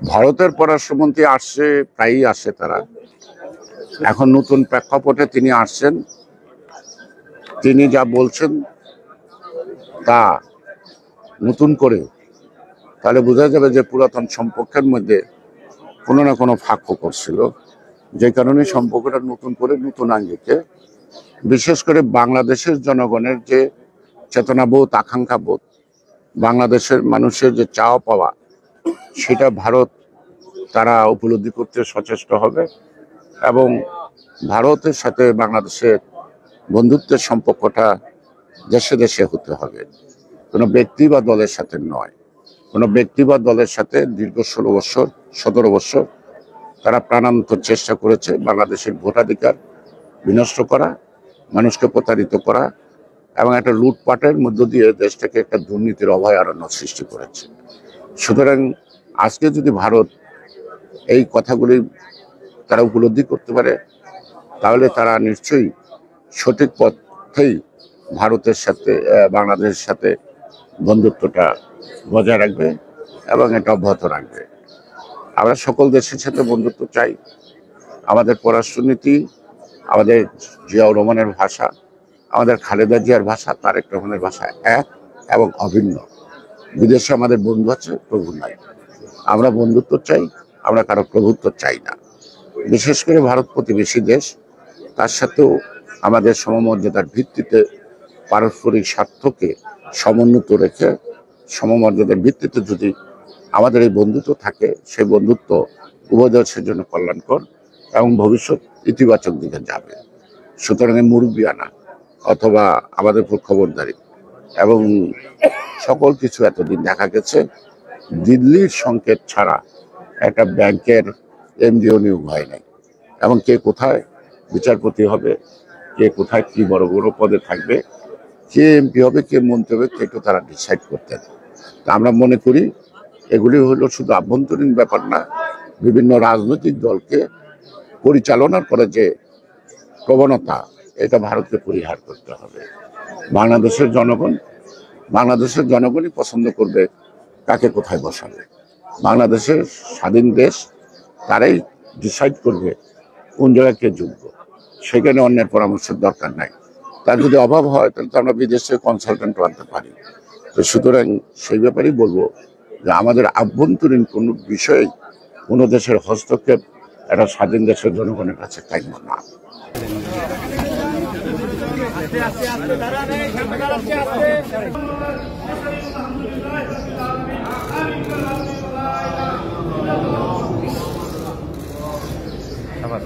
ভারতের পররাষ্ট্রমন্ত্রী আসছে, প্রায়ই আসে তারা। এখন নতুন প্রেক্ষাপটে তিনি আসছেন, তিনি যা বলছেন তা নতুন করে, তাহলে বোঝা যাবে যে পুরাতন সম্পর্কের মধ্যে কোনো না কোনো ফাঁক করছিল, যে কারণে সম্পর্কটা নতুন করে নতুন আঙ্গিকে, বিশেষ করে বাংলাদেশের জনগণের যে চেতনাবোধ, আকাঙ্ক্ষাবোধ, বাংলাদেশের মানুষের যে চাওয়া পাওয়া, সেটা ভারত তারা উপলব্ধি করতে সচেষ্ট হবে এবং ভারতের সাথে বাংলাদেশের বন্ধুত্বের সম্পর্কটা দেশে দেশে হতে হবে, কোনো ব্যক্তি বা দলের সাথে নয়। কোনো ব্যক্তি বা দলের সাথে দীর্ঘ 17 বছর তারা প্রাণান্তর চেষ্টা করেছে বাংলাদেশের ভোটাধিকার বিনষ্ট করা, মানুষকে প্রতারিত করা এবং একটা লুটপাটের মধ্য দিয়ে দেশটাকে একটা দুর্নীতির অভয়ারণ্য সৃষ্টি করেছে। সুতরাং আজকে যদি ভারত এই কথাগুলি তারা উপলব্ধি করতে পারে, তাহলে তারা নিশ্চয়ই সঠিক পথেই ভারতের সাথে বাংলাদেশের সাথে বন্ধুত্বটা বজায় রাখবে এবং এটা অব্যাহত রাখবে। আমরা সকল দেশের সাথে বন্ধুত্ব চাই। আমাদের পররাষ্ট্রনীতি, আমাদের জিয়াউর রহমানের ভাষা, আমাদের খালেদা জিয়ার ভাষা, তারেক রহমানের ভাষা এক এবং অভিন্ন। বিদেশে আমাদের বন্ধু আছে, প্রভু নাই। আমরা বন্ধুত্ব চাই, আমরা কারো প্রভুত্ব চাই না। বিশেষ করে ভারত প্রতিবেশী দেশ, তার সাথেও আমাদের সমমর্যাদার ভিত্তিতে পারস্পরিক স্বার্থকে সমুন্নত রেখে সমমর্যাদার ভিত্তিতে যদি আমাদের এই বন্ধুত্ব থাকে, সেই বন্ধুত্ব উভয় দেশের জন্য কল্যাণকর এবং ভবিষ্যৎ ইতিবাচক দিকে যাবে। সুতরাং মুরব্বিয়ানা অথবা আমাদের উপর খবরদারি এবং সকল কিছু এতদিন দেখা গেছে দিল্লির সংকেত ছাড়া একটা ব্যাংকের এমডিও নিয়োগ হয় নাই, এবং কে কোথায় বিচারপতি হবে, কে কোথায় কি বড় বড় পদে থাকবে, কে এমপি হবে, কে মন্ত্রী হবে, সেটা তারা ডিসাইড করতেন। আমরা মনে করি এগুলি হলো শুধু আভ্যন্তরীণ ব্যাপার না, বিভিন্ন রাজনৈতিক দলকে পরিচালনা করে যে প্রবণতা, এটা ভারতকে পরিহার করতে হবে। বাংলাদেশের জনগণই পছন্দ করবে কাকে কোথায় বসাবে। বাংলাদেশের স্বাধীন দেশ, তারাই ডিসাইড করবে কোন জায়গায় কে যোগ্য। সেখানে অন্যের পরামর্শের দরকার নাই। তার যদি অভাব হয় তাহলে তো আমরা বিদেশে কনসালটেন্ট আনতে পারি। তো সুতরাং সেই ব্যাপারেই বলবো যে আমাদের আভ্যন্তরীণ কোনো বিষয়ে কোনো দেশের হস্তক্ষেপ একটা স্বাধীন দেশের জনগণের কাছে কাম্য না। আবার